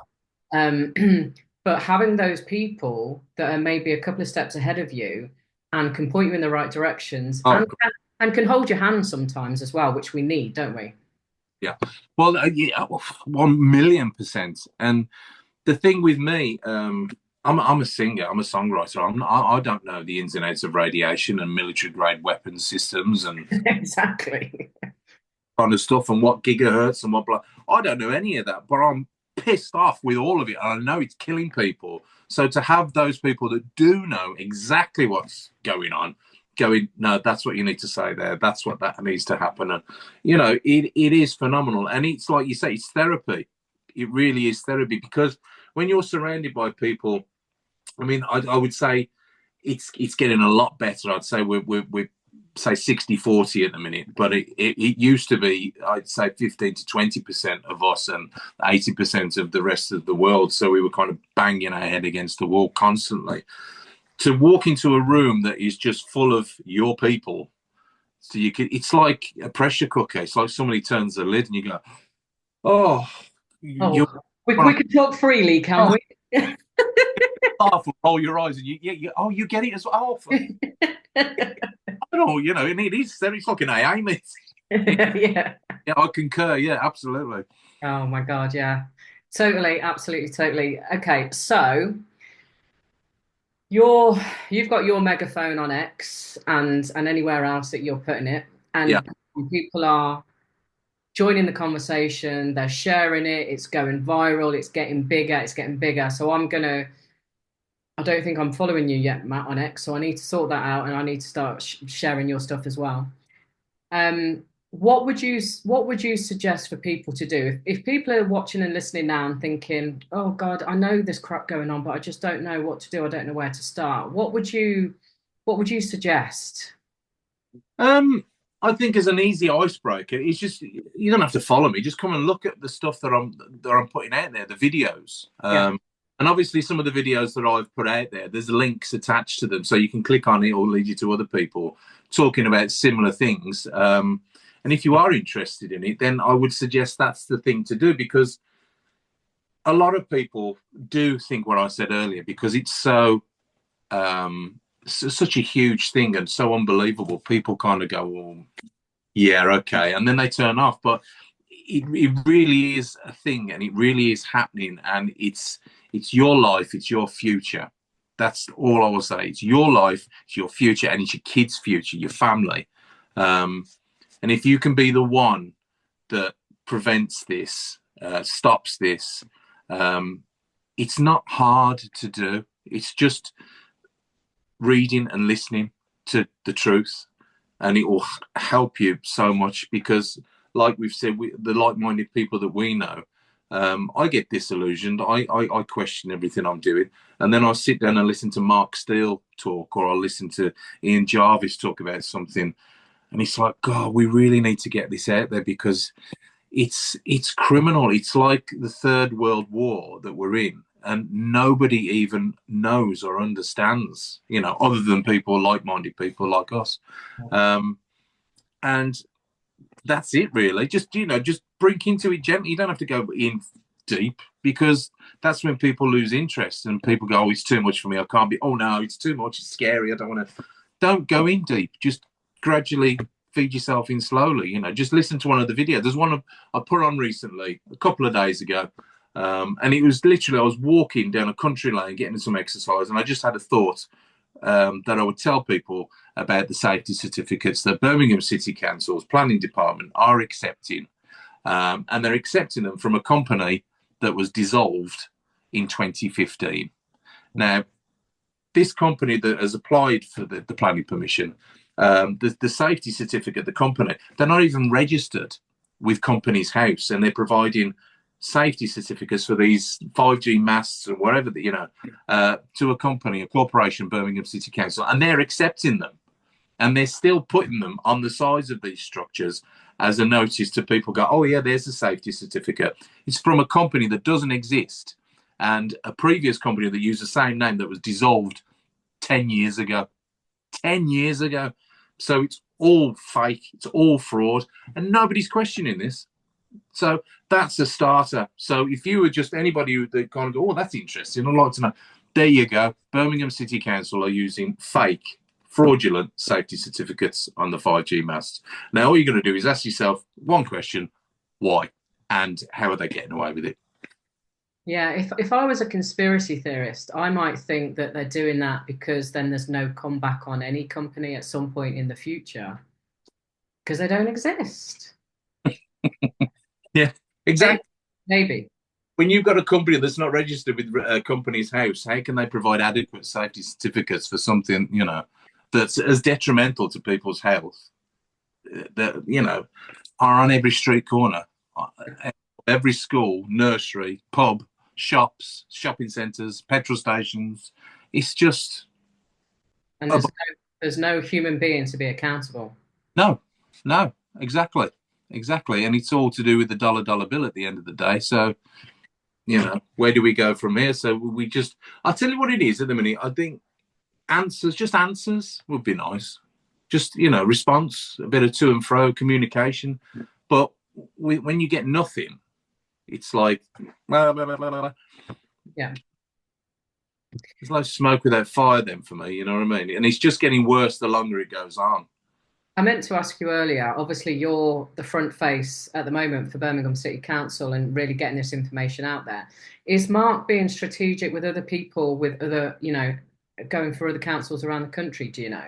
But having those people that are maybe a couple of steps ahead of you and can point you in the right directions, and can hold your hand sometimes as well, which we need, don't we? Yeah. Well, yeah, 1,000,000%. And the thing with me, I'm a singer, I'm a songwriter. I don't know the ins and outs of radiation and military grade weapons systems and exactly kind of stuff, and what gigahertz and what blah. I don't know any of that, but I'm pissed off with all of it. And I know it's killing people. So to have those people that do know exactly what's going on, going, no, that's what you need to say there. That's what that needs to happen. And, you know, it is phenomenal. And it's like you say, it's therapy. It really is therapy, because when you're surrounded by people, I mean, I would say it's getting a lot better. I'd say we're say 60-40 at the minute, but it used to be, I'd say 15 to 20% of us and 80% of the rest of the world. So we were kind of banging our head against the wall constantly. To walk into a room that is just full of your people, so you could, it's like a pressure cooker. It's like somebody turns the lid and you go, oh, Oh, you're we can talk freely, can oh, we? laugh and roll your eyes, and oh, you get it as well. Oh, you know, and it is. It's like an AA meeting. Yeah. Yeah, I concur. Yeah, absolutely. Oh my God, yeah. Totally, absolutely, totally. Okay, so you've got your megaphone on X and anywhere else that you're putting it, Yeah. and people are joining the conversation, they're sharing it, it's going viral, it's getting bigger, it's getting bigger. So I don't think I'm following you yet, Matt, on X, so I need to sort that out, and I need to start sharing your stuff as well. What would you suggest for people to do if people are watching and listening now and thinking, oh God, I know there's crap going on, but I just don't know what to do. I don't know where to start. What would you suggest? I think as an easy icebreaker, it's just, you don't have to follow me. Just come and look at the stuff that I'm putting out there, the videos. Yeah. And obviously some of the videos that I've put out there, there's links attached to them, so you can click on it or lead you to other people talking about similar things. And if you are interested in it, then I would suggest that's the thing to do, because a lot of people do think what I said earlier, because it's such a huge thing and so unbelievable. People kind of go, well, yeah, okay, and then they turn off. But it really is a thing, and it really is happening, and it's your life, it's your future. That's all I will say. It's your life, it's your future, and it's your kids' future, your family. And if you can be the one that prevents this, stops this, it's not hard to do. It's just reading and listening to the truth, and it will help you so much, because like we've said, the like-minded people that we know, I get disillusioned. I question everything I'm doing, and then I sit down and listen to Mark Steele talk, or I'll listen to Ian Jarvis talk about something, and it's like, God, we really need to get this out there, because it's criminal. It's like the Third World War that we're in, and nobody even knows or understands, you know, other than people, like-minded people like us. And that's it, really. Just, you know, just break into it gently. You don't have to go in deep, because that's when people lose interest and people go, oh, it's too much for me. I can't be. Oh, no, it's too much. It's scary. I don't want to. Don't go in deep. Just gradually feed yourself in slowly. You know, just listen to one of the videos. There's one I put on recently, a couple of days ago. And it was literally, I was walking down a country lane getting some exercise, and I just had a thought that I would tell people about the safety certificates that Birmingham City Council's planning department are accepting, and they're accepting them from a company that was dissolved in 2015. Now, this company that has applied for the planning permission, the safety certificate, the company, they're not even registered with Companies House, and they're providing safety certificates for these 5G masts or whatever, you know, to a company, a corporation, Birmingham City Council, and they're accepting them, and they're still putting them on the sides of these structures as a notice to people. Go, oh yeah, there's a safety certificate. It's from a company that doesn't exist, and a previous company that used the same name that was dissolved 10 years ago. 10 years ago. So it's all fake, it's all fraud, and nobody's questioning this. So that's a starter. So if you were just anybody who they kind of go, oh, that's interesting, I'd like to know. There you go. Birmingham City Council are using fake, fraudulent safety certificates on the 5G masts. Now, all you're going to do is ask yourself one question: why? And how are they getting away with it? Yeah, if I was a conspiracy theorist, I might think that they're doing that because then there's no comeback on any company at some point in the future, because they don't exist. Yeah, exactly. Maybe. when you've got a company that's not registered with Companies House, how can they provide adequate safety certificates for something, you know, that's as detrimental to people's health that, you know, are on every street corner, every school, nursery, pub, shops, shopping centres, petrol stations. It's just And there's no human being to be accountable. no, no, exactly, exactly, and it's all to do with the dollar bill at the end of the day. So, you know, where do we go from here? So we just, I'll tell you what it is at the minute. I think answers would be nice. Just, you know, response, a bit of to and fro communication. But when you get nothing, it's like, blah, blah, blah, blah, blah. Yeah. There's no smoke without fire then for me, you know what I mean? And it's just getting worse the longer it goes on. I meant to ask you earlier, obviously you're the front face at the moment for Birmingham City Council and really getting this information out there. Is Mark being strategic with other people, with other, you know, going for other councils around the country, do you know?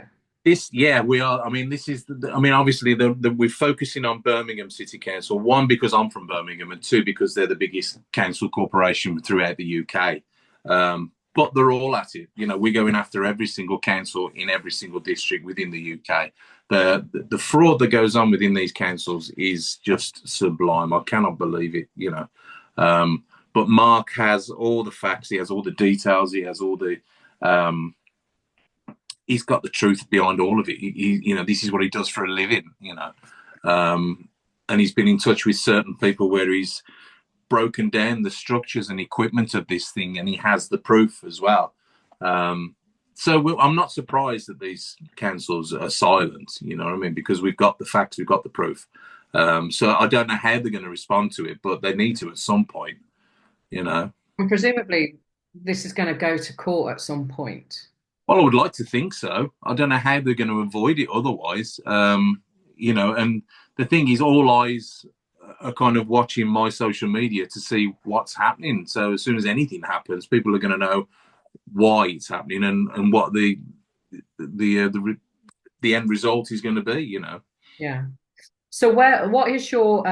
Yeah, we are. I mean, this is, obviously we're focusing on Birmingham City Council, one, because I'm from Birmingham, and two, because they're the biggest council corporation throughout the UK. But they're all at it. You know, we're going after every single council in every single district within the UK. The fraud that goes on within these councils is just sublime. I cannot believe it, you know. But Mark has all the facts. He has all the details. He has all the... he's got the truth behind all of it. You know, this is what he does for a living, you know. And he's been in touch with certain people where he's broken down the structures and equipment of this thing, and he has the proof as well. So I'm not surprised that these councils are silent, you know what I mean, because we've got the facts, we've got the proof. So I don't know how they're going to respond to it, but they need to at some point, you know. And presumably this is going to go to court at some point. Well, I would like to think so. I don't know how they're going to avoid it otherwise. You know, and the thing is, all eyes are kind of watching my social media to see what's happening. So as soon as anything happens, people are going to know why it's happening and what the end result is going to be, you know. Yeah. So what is your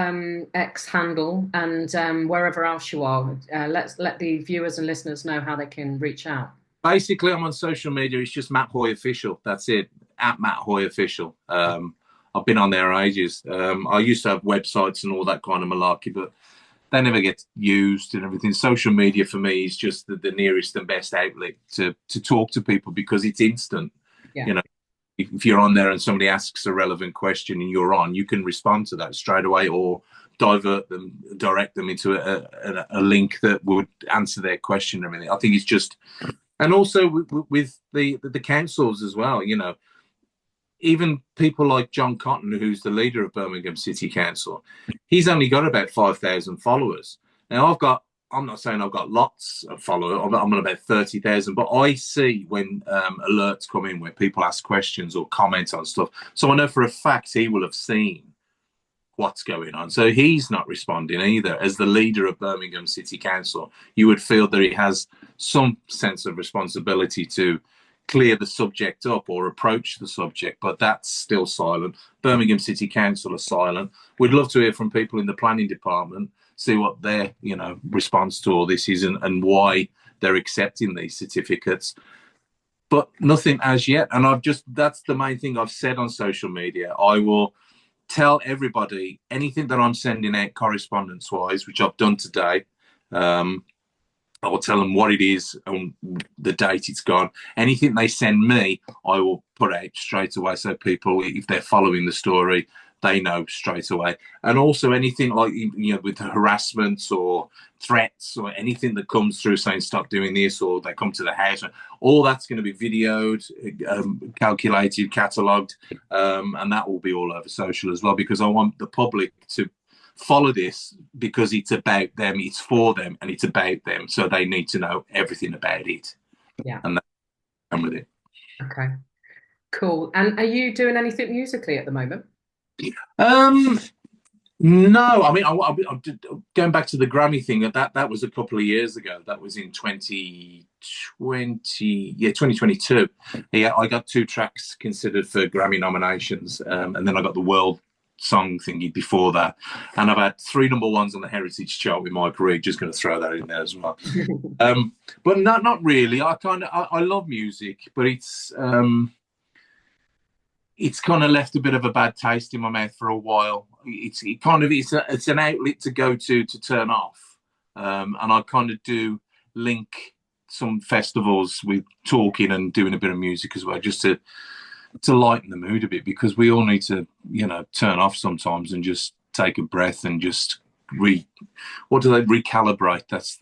X handle and wherever else you are? Let the viewers and listeners know how they can reach out. Basically, I'm on social media. It's just Matt Hoy Official. That's it. At Matt Hoy Official. I've been on there ages. I used to have websites and all that kind of malarkey, but they never get used and everything. Social media for me is just the nearest and best outlet to talk to people because it's instant. Yeah. You know, if you're on there and somebody asks a relevant question and you're on, you can respond to that straight away or direct them into a link that would answer their question and everything. I think it's just... And also with the councils as well, you know, even people like John Cotton, who's the leader of Birmingham City Council, he's only got about 5,000 followers. Now, I'm not saying I've got lots of followers, I'm on about 30,000, but I see when alerts come in where people ask questions or comment on stuff. So I know for a fact he will have seen what's going on. So he's not responding either. As the leader of Birmingham City Council, you would feel that he has some sense of responsibility to clear the subject up or approach the subject, but that's still silent. Birmingham City Council are silent. We'd love to hear from people in the planning department, see what their, you know, response to all this is and why they're accepting these certificates. But nothing as yet. And that's the main thing I've said on social media. I will tell everybody anything that I'm sending out correspondence-wise, which I've done today. I will tell them what it is and the date it's gone. Anything they send me, I will put out straight away. So people, if they're following the story, they know straight away. And also anything like, you know, with harassment or threats or anything that comes through saying stop doing this or they come to the house, all that's going to be videoed, calculated, catalogued, and that will be all over social as well, because I want the public to follow this because it's about them, it's for them, and it's about them. So they need to know everything about it. Yeah. And that's with it. Okay. Cool. And are you doing anything musically at the moment? No, I mean, I'm going back to the Grammy thing. That was a couple of years ago. That was in 2022. Yeah, I got 2 tracks considered for Grammy nominations, and then I got the World song thingy before that, and I've had 3 number ones on the Heritage chart with my career. Just going to throw that in there as well. But not really. I love music, but it's kind of left a bit of a bad taste in my mouth for a while. It's an outlet to go to turn off, and I kind of do link some festivals with talking and doing a bit of music as well, just to lighten the mood a bit, because we all need to, turn off sometimes and just take a breath and just recalibrate. That's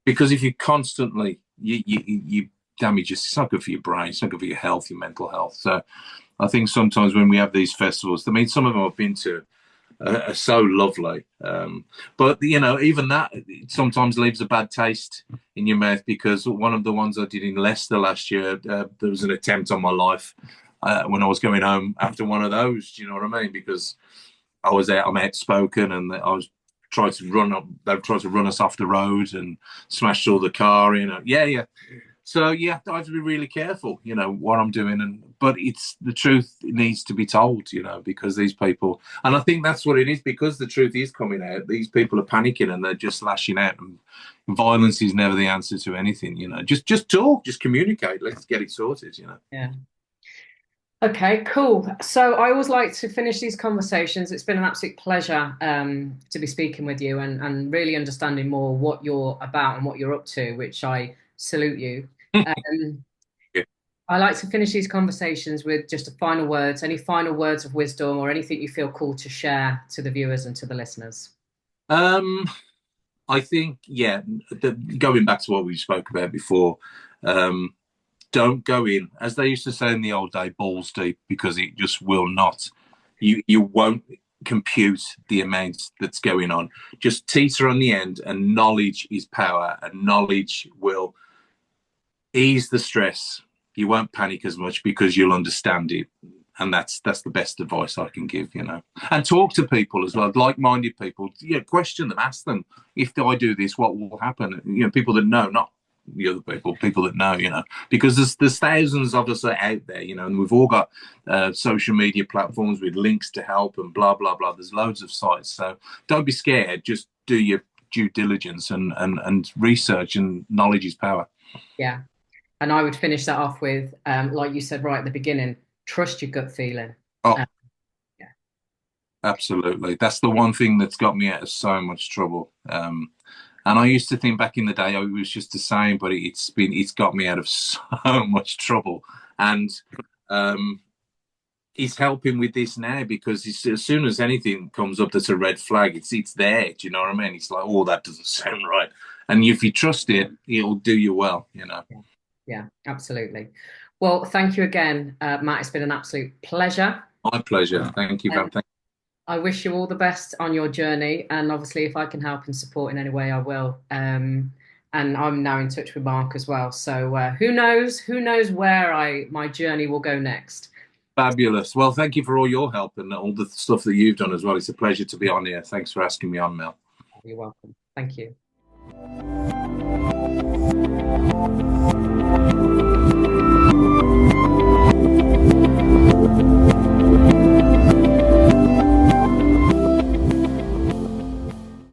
because if you constantly you damage, it's not good for your brain, it's not good for your health, your mental health. So I think sometimes when we have these festivals, I mean, some of them I've been to are so lovely, but even that sometimes leaves a bad taste in your mouth, because one of the ones I did in Leicester last year, there was an attempt on my life when I was going home after one of those. Do you know what I mean? Because I'm outspoken, and I was trying to run us off the road and smashed all the car in. So I have to be really careful, what I'm doing. But it's the truth, it needs to be told, because these people, and I think that's what it is, because the truth is coming out. These people are panicking and they're just lashing out. And violence is never the answer to anything, Just talk, just communicate. Let's get it sorted, Yeah. Okay, cool. So I always like to finish these conversations. It's been an absolute pleasure to be speaking with you and really understanding more what you're about and what you're up to, which I salute you. Yeah. I like to finish these conversations with just any final words of wisdom, or anything you feel called to share to the viewers and to the listeners. I think, going back to what we spoke about before, don't go in, as they used to say in the old day, balls deep, because it just will not. You won't compute the amount that's going on. Just teeter on the end, and knowledge is power, and knowledge will ease the stress. You won't panic as much because you'll understand it, and that's the best advice I can give. And talk to people as well, like-minded people. Question them, ask them, if I do this, what will happen? People that know, not the other people that know. Because there's thousands of us out there, and we've all got social media platforms with links to help and blah blah blah. There's loads of sites, so don't be scared. Just do your due diligence and research, and knowledge is power. Yeah. And I would finish that off with, like you said right at the beginning, trust your gut feeling. Oh, yeah, absolutely. That's the one thing that's got me out of so much trouble. And I used to think back in the day I was just the same, but it's got me out of so much trouble. And it's helping with this now, because as soon as anything comes up that's a red flag, it's there. Do you know what I mean? It's like, oh, that doesn't sound right. And if you trust it, it'll do you well. Yeah, absolutely. Well, thank you again, Matt. It's been an absolute pleasure. My pleasure. Thank you, Bob. I wish you all the best on your journey, and obviously if I can help and support in any way, I will. And I'm now in touch with Mark as well. So who knows where my journey will go next. Fabulous. Well, thank you for all your help and all the stuff that you've done as well. It's a pleasure to be on here. Thanks for asking me on, Mel. You're welcome. Thank you.